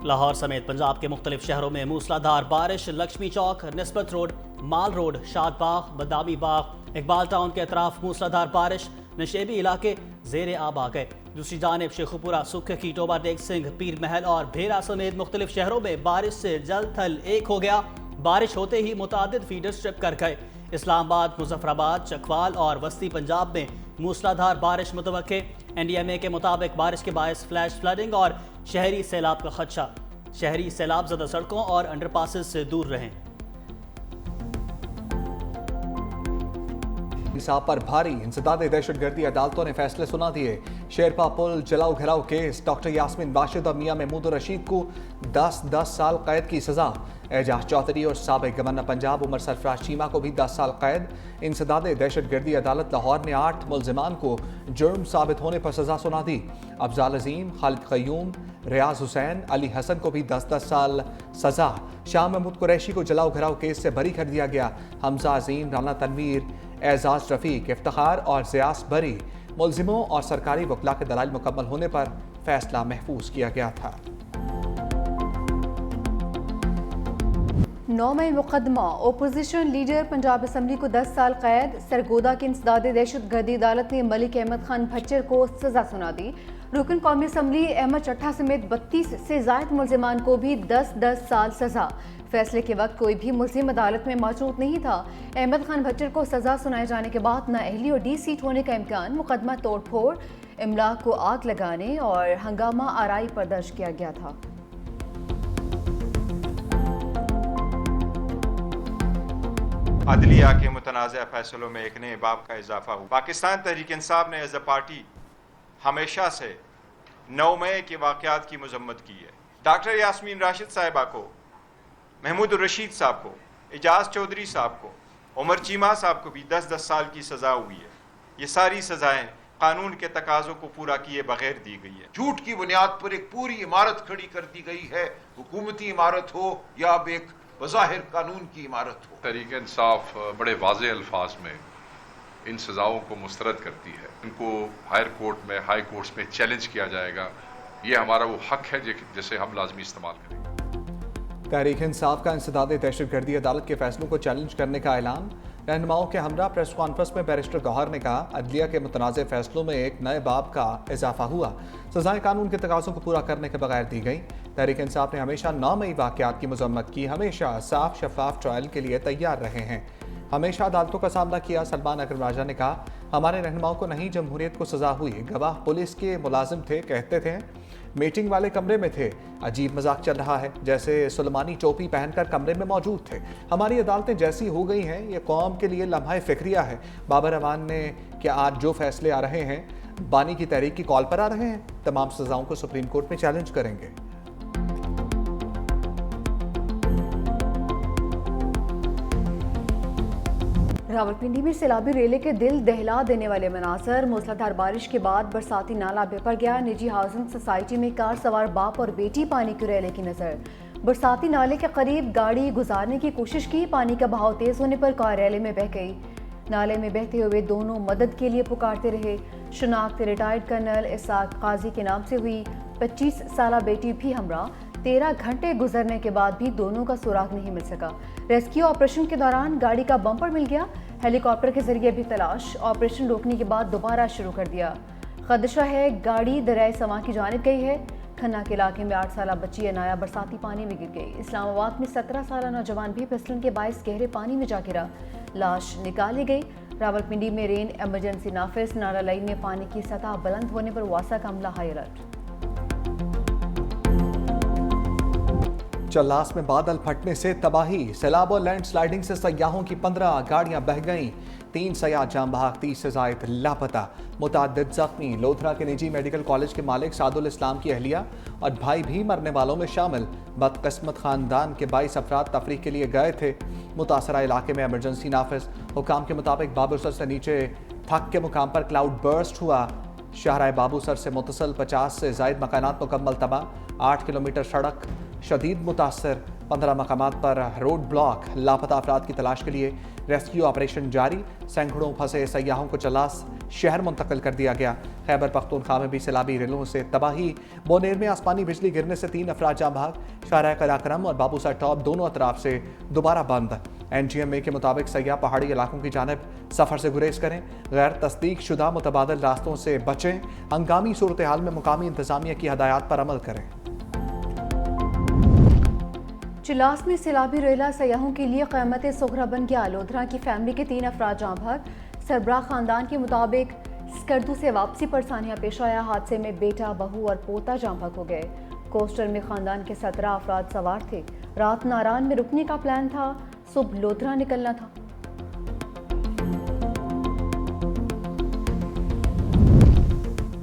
लाहौर समेत पंजाब के मुख्तलिफ शहरों में मूसलाधार बारिश। लक्ष्मी चौक, निस्बत रोड, माल रोड, शादबाग, बदामी बाग, इकबाल टाउन के अतराफ मूसलाधार बारिश। नशेबी इलाके जेर आब आ गए। दूसरी जानिब शेखुपुरा, सुखे की, टोबा टेक सिंह, पीर महल और भेरा समेत मुख्तलिफ शहरों में बारिश से जल थल एक हो गया। बारिश होते ही मुतादिद फीडर स्ट्रिप कर गए। इस्लामाबाद, मुजफ्फराबाद, चकवाल और वस्ती पंजाब में मूसलाधार बारिश मुतवक्के। NDMA के मुताबिक बारिश के बायस फ्लैश फ्लडिंग और शहरी सैलाब का खदशा। शहरी सैलाब ज़दा सड़कों और अंडरपासेस से दूर रहें। इंसाफ पर भारी इंसदादे दहशतगर्दी अदालतों ने फैसले सुना दिए। शेरपा पुल जलाओ घराव केस, डॉक्टर यास्मीन बाशिद और मियां महमूद रशीद को 10-10 साल कैद की सजा। एजाज चौधरी और साबिक गवर्नर पंजाब उमर सरफराज चीमा को भी 10 साल कैद। इंसदादे दहशतगर्दी अदालत लाहौर ने 8 मुलजिमान को जुर्म साबित होने पर सजा सुना दी। अफजाल अजीम, खालिद कयूम, रियाज हुसैन, अली हसन को भी 10-10 साल सजा। शाह महमूद कुरैशी को जलाओ घराव केस से बरी कर दिया गया। हमजा अजीम, राना तनवीर, एजाज रफीक, इफ्तिखार और ज़ियास बरी। मुलजिमों और सरकारी वकला के दलाइल मुकम्मल होने पर फैसला महफूज किया गया था। 9 मई मुकदमा। ओपोजिशन लीडर पंजाब असम्बली को 10 साल कैद। सरगोदा की इंसदादे दहशतगर्दी अदालत ने मलिक अहमद खान भच्चर को सजा सुना दी। रुकन कौमी असम्बली अहमद चट्टा समेत 32 से जायद मुलजिमान को भी 10-10 साल सजा। फैसले के वक्त कोई भी मुलजिम अदालत में मौजूद नहीं था। अहमद खान भच्चर को सजा सुनाए जाने के बाद नाअहली और डी सीट होने का इम्कान, मुकदमा तोड़ फोड़, इमला को आग लगाने और हंगामा आराई पर दर्ज किया गया था। अदलिया के मुतनाज़ा फैसलों में एक नए बाब का इजाफा हुआ। पाकिस्तान तहरीक इंसाफ ने एज अ पार्टी हमेशा से 9 मई के वाक़यात की मजम्मत की है। डॉक्टर यास्मीन राशिद साहिबा को, महमूद रशीद साहब को, एजाज चौधरी साहब को, उमर चीमा साहब को भी 10-10 साल की सज़ा हुई है। ये सारी सज़ाएँ कानून के तकाज़ों को पूरा किए बगैर दी गई है। झूठ की बुनियाद पर एक पूरी इमारत खड़ी कर दी गई है, हुकूमती इमारत हो या अब एक बज़ाहिर कानून की इमारत हो। तहरीक इंसाफ बड़े वाज़े अल्फाज में इन सज़ाओं को मुस्तरद करती है। इनको हायर कोर्ट में, हाई कोर्ट्स में चैलेंज किया जाएगा। ये हमारा वो हक है जिसे हम लाजमी इस्तेमाल करेंगे। तहरीक इंसाफ का इंसदादे दहशतगर्दी अदालत के फैसलों को चैलेंज करने का ऐलान। रहनुमाओं के हमरा प्रेस कॉन्फ्रेंस में बैरिस्टर गौहर ने कहा, अदलिया के मुतनाज़ फैसलों में एक नए बाब का इजाफा हुआ। सजाएं कानून के तकाज़ों को पूरा करने के बगैर दी गई। तहरीक इंसाफ ने हमेशा 9 मई वाक़यात की मजम्मत की, हमेशा साफ शफाफ ट्रायल के लिए तैयार रहे हैं, हमेशा अदालतों का सामना किया। सलमान अकरम राजा ने कहा, हमारे रहनुमाओं को नहीं जमहूरियत को सजा हुई। गवाह पुलिस के मुलाजिम थे, कहते थे मीटिंग वाले कमरे में थे। अजीब मजाक चल रहा है, जैसे सुलेमानी टोपी पहनकर कमरे में मौजूद थे। हमारी अदालतें जैसी हो गई हैं, ये कौम के लिए लम्हा फिक्रिया है। बाबर अवान ने क्या आज जो फैसले आ रहे हैं, बानी की तहरीक की कॉल पर आ रहे हैं? तमाम सजाओं को सुप्रीम कोर्ट में चैलेंज करेंगे। रावलपिंडी में सैलाबी रेले के दिल दहला देने वाले मनाजर। मूसलाधार बारिश के बाद बरसाती नाला बेपर गया। निजी हाउसिंग सोसाइटी में कार सवार बाप और बेटी पानी की रेले की नजर। बरसाती नाले के करीब गाड़ी गुजारने की कोशिश की, पानी का बहाव तेज होने पर कार रेले में बह गई। नाले में बहते हुए दोनों मदद के लिए पुकारते रहे। शनाख्त रिटायर्ड कर्नल इसाक काजी के नाम से हुई। 25 साला बेटी भी हमरा। 13 घंटे गुजरने के बाद भी दोनों का सुराग नहीं मिल सका। रेस्क्यू ऑपरेशन के दौरान गाड़ी का बम्पर मिल गया। हेलीकॉप्टर के जरिए भी तलाश। ऑपरेशन रोकने के बाद दोबारा शुरू कर दिया। खदशा है गाड़ी दरियाए समा की जानिब गई है। खन्ना के इलाके में 8 साला बच्ची अनाया बरसाती पानी में गिर गई। इस्लामाबाद में 17 साला नौजवान भी फिसलन के बायस गहरे पानी में जा गिरा, लाश निकाली गई। रावलपिंडी में रेन एमरजेंसी नाफिज। नारालाई में पानी की सतह बुलंद होने पर वासा का अमला हाई अलर्ट। चल्लास में बादल फटने से तबाही। सैलाब और लैंड स्लाइडिंग से सयाहों की 15 गाड़ियां बह गईं। 3 सयाह जाम बहाक, 30 से जायद लापता, मुताद्दिद जख्मी। लोधरा के निजी मेडिकल कॉलेज के मालिक सादुल इस्लाम की अहलिया और भाई भी मरने वालों में शामिल। बदकिस्मत खानदान के 22 अफराद तफरीक के लिए गए थे। मुतासरा इलाके में एमरजेंसी नाफिज। हुकाम के मुताबिक बाबूसर से नीचे थक के मुकाम पर क्लाउड बर्स्ट हुआ। शाहराह बाबूसर से मुतसल 50 से जायद मकानात मुकम्मल तबाह। 8 किलोमीटर सड़क शदीद मुतासर। 15 मकामात पर रोड ब्लॉक। लापता अफराद की तलाश के लिए रेस्क्यू ऑपरेशन जारी। सैकड़ों फंसे सयाहों को चल्लास शहर मुंतकिल कर दिया गया। खैबर पख्तूनख्वा में भी सैलाबी रेलों से तबाही। बोनेर में आसमानी बिजली गिरने से 3 अफराद जाँ भाग। शाहराह कराक्रम और बाबूसर टॉप दोनों अतराफ से दोबारा बंद। NGMA के मुताबिक सयाह पहाड़ी इलाकों की जानिब सफर से गुरेज करें। गैर तस्दीक शुदा मुतबादिल रास्तों से बचें। हंगामी सूरत हाल में मुकामी इंतजामिया की हदायत पर अमल करें। चिलास में सैलाबी रेला सयाहों के लिए क़यामत सुगरा बन गया। लोधरा की फैमिली के 3 अफराद जाँ भाग। सरबराह खानदान के मुताबिक स्कर्दू से वापसी पर सानिया पेश आया। हादसे में बेटा, बहू और पोता जाँ भाग हो गए। कोस्टर में खानदान के 17 अफराद सवार थे। रात नारान में रुकने का प्लान था, सुबह लोधरा निकलना था।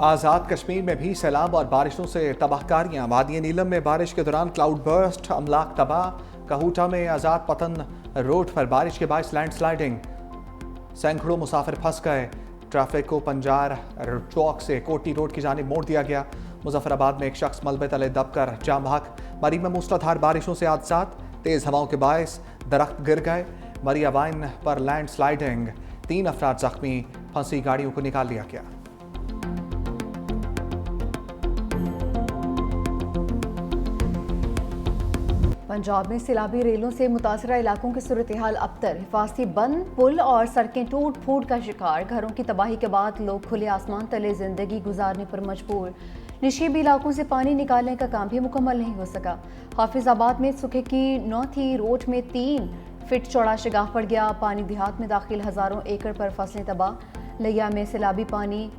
आज़ाद कश्मीर में भी सैलाब और बारिशों से तबाहकारियां। वादी नीलम में बारिश के दौरान क्लाउड बर्स्ट, अमलाक तबाह। कहूटा में आज़ाद पतन रोड पर बारिश के बायस लैंडस्लाइडिंग, सैकड़ों मुसाफिर फंस गए। ट्रैफिक को पंजार चौक से कोटी रोड की जानिब मोड़ दिया गया। मुजफ्फराबाद में एक शख्स मलबे तले दबकर जाम भाग। मरी में मूसलाधार बारिशों से हादसात, तेज हवाओं के बायस दरख्त गिर गए। मरिया वाइन पर लैंडस्लाइडिंग, 3 अफराद जख्मी। फंसी गाड़ियों को निकाल लिया गया। पंजाब में सैलाबी रेलों से मुतासरा इलाकों की सूरत हाल अबतर। हिफाजती बंद, पुल और सड़कें टूट फूट का शिकार। घरों की तबाही के बाद लोग खुले आसमान तले जिंदगी गुजारने पर मजबूर। निशीबी इलाकों से पानी निकालने का काम भी मुकम्मल नहीं हो सका। हाफिजाबाद में सुखे की नौथी रोड में 3 फीट चौड़ा शगाफ पड़ गया। पानी देहात में दाखिल हज़ारों एकड़ पर फसलें तबाह। लिया में सैलाबी पानी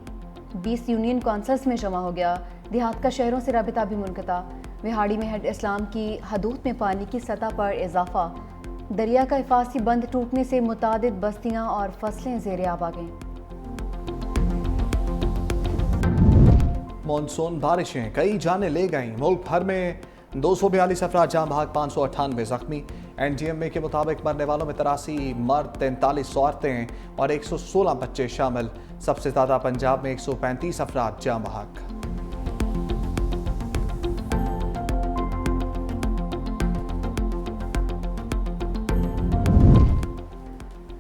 20 यूनियन कौंसल्स में जमा हो गया। देहात का शहरों से राबिता भी मुनक़ता। विहाड़ी में हेड इस्लाम की हदूद में पानी की सतह पर इजाफा। दरिया का हिफाजती बंद टूटने से मुतादिद बस्तियां और फसलें ज़ेरे आब आ गईं। मानसून बारिशें कई जाने ले गईं। मुल्क भर में 242 अफराद जाँ भाग, 598 जख्मी। NGMA के मुताबिक मरने वालों में 83 मर्द, 43 औरतें और 116 बच्चे शामिल। सबसे ज़्यादा पंजाब में 135 अफराद जाँ भाग।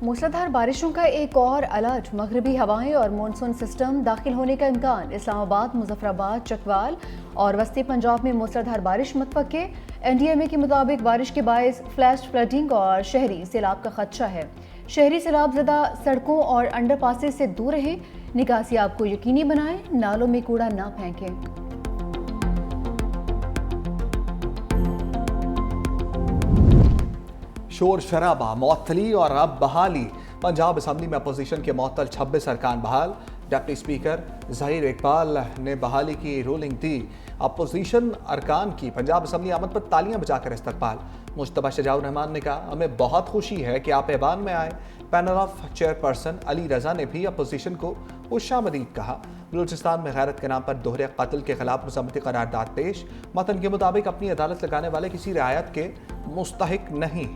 मूसलाधार बारिशों का एक और अलर्ट। मगरबी हवाएं और मानसून सिस्टम दाखिल होने का इम्कान। इस्लामाबाद, मुजफ्फराबाद, चकवाल और वस्ती पंजाब में मूसलाधार बारिश मुतवक्के। NDMA के मुताबिक बारिश के बायस फ्लैश फ्लडिंग और शहरी सैलाब का खदशा है। शहरी सैलाब ज़दा सड़कों और अंडरपासेस से दूर रहें। निकासी आपको यकीनी बनाएं। नालों में कूड़ा ना फेंकें। शोर शराबा, मअतली और अब बहाली। पंजाब असम्बली में अपोजिशन के मअतल 26 अरकान बहाल। डिप्टी स्पीकर ज़हीर इकबाल ने बहाली की रूलिंग दी। अपोजिशन अरकान की पंजाब असम्बली आमद पर तालियां बजाकर इस्तकबाल। मुश्तबा शजाउर रहमान ने कहा, हमें बहुत खुशी है कि आप ऐवान में आए। पैनल ऑफ चेयरपर्सन अली रजा ने भी अपोजिशन को खुशामदीद कहा। बलूचिस्तान में गैरत के नाम पर दोहरे कत्ल के खिलाफ मुसम्मती करारदाद पेश। मतन के मुताबिक अपनी अदालत लगाने वाले किसी रियायत के मुस्तहिक नहीं।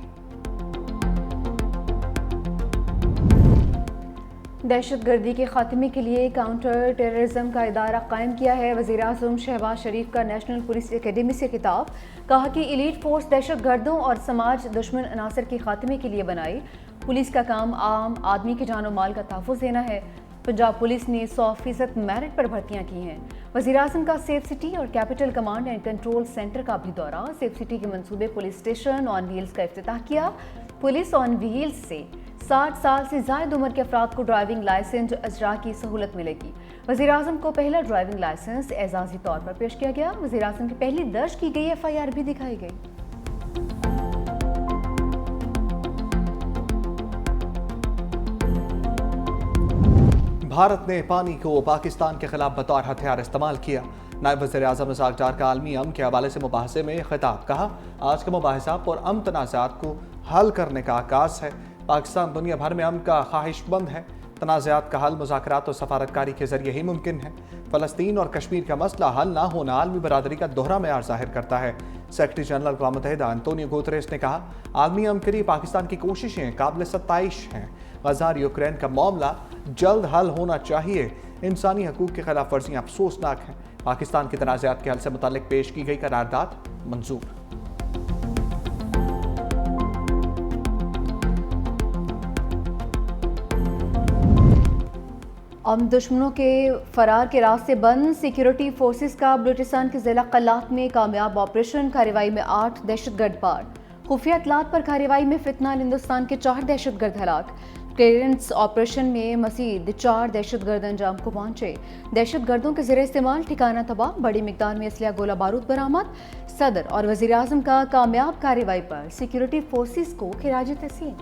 दहशतगर्दी के खात्मे के लिए काउंटर टेररिज्म का इदारा कायम किया है। वज़ीर-ए-आज़म शहबाज शरीफ का नेशनल पुलिस एकेडमी से खिताब। कहा कि एलीट फोर्स दहशतगर्दों और समाज दुश्मन अनासर के खात्मे के लिए बनाई। पुलिस का काम आम आदमी के जानो माल का तहफ़्फ़ुज़ देना है। पंजाब पुलिस ने 100% मेरिट पर भर्तियां की हैं। वज़ीर-ए-आज़म का सेफ सिटी और capital command and control centre का भी दौरा। सेफ सिटी के मंसूबे पुलिस स्टेशन ऑन व्हील्स का इफ्तिताह किया। पुलिस ऑन व्हील्स से 60 साल से ज़ायद उम्र के अफराद को ड्राइविंग लाइसेंस अजरा की सहूलत मिलेगी। वज़ीर-ए-आज़म को पहला ड्राइविंग लाइसेंस एजाज़ी तौर पर पेश किया गया। वज़ीर-ए-आज़म की पहली दर्ज की गई FIR भी दिखाई गई। भारत ने पानी को पाकिस्तान के खिलाफ बतौर हथियार इस्तेमाल किया। नायब वज़ीर-ए-आज़म इसाक डार का आलमी अमन के हवाले से मुबाहसे में खिताब। कहा, आज का मुबाहसा और अमन तनाज़ात को हल करने का आगाज़ है। पाकिस्तान दुनिया भर में अमन का ख्वाहिशमंद है। तनाज़ात का हल मुज़ाकरात और सफारतकारी के जरिए ही मुमकिन है। फ़लस्तीन और कश्मीर का मसला हल ना होना आलमी बरादरी का दोहरा मेयार ज़ाहिर करता है। सेक्रेटरी जनरल अक़वाम मुत्तहिदा अंतोनियो गुतरेस ने कहा, आलमी अमन के लिए पाकिस्तान की कोशिशें काबिल सत्ताइश हैं। गज़ा और यूक्रेन का मामला जल्द हल होना चाहिए। इंसानी हकूक़ की खिलाफ वर्जियाँ अफसोसनाक हैं। पाकिस्तान के तनाज़ात के हल से मुताल्लिक़ पेश की गई करारदाद मंजूर। हम दुश्मनों के फरार के रास्ते बंद। सिक्योरिटी फोर्सेस का बलूचिस्तान के जिला कल्लात में कामयाब ऑपरेशन। कार्रवाई में 8 दहशतगर्द पार। खुफिया इतलात पर कार्रवाई में फितनाल हिंदुस्तान के 4 दहशतगर्द हलाक। क्लियरेंस ऑपरेशन में मजीद 4 दहशतगर्द अंजाम को पहुंचे। दहशतगर्दों के ज़रिए इस्तेमाल ठिकाना तबाह। बड़ी मिकदार में असलिया गोला बारूद बरामद। सदर और वज़ीर आज़म का कामयाब कार्रवाई पर सिक्योरिटी फोर्सेस को खिराज तहसीन।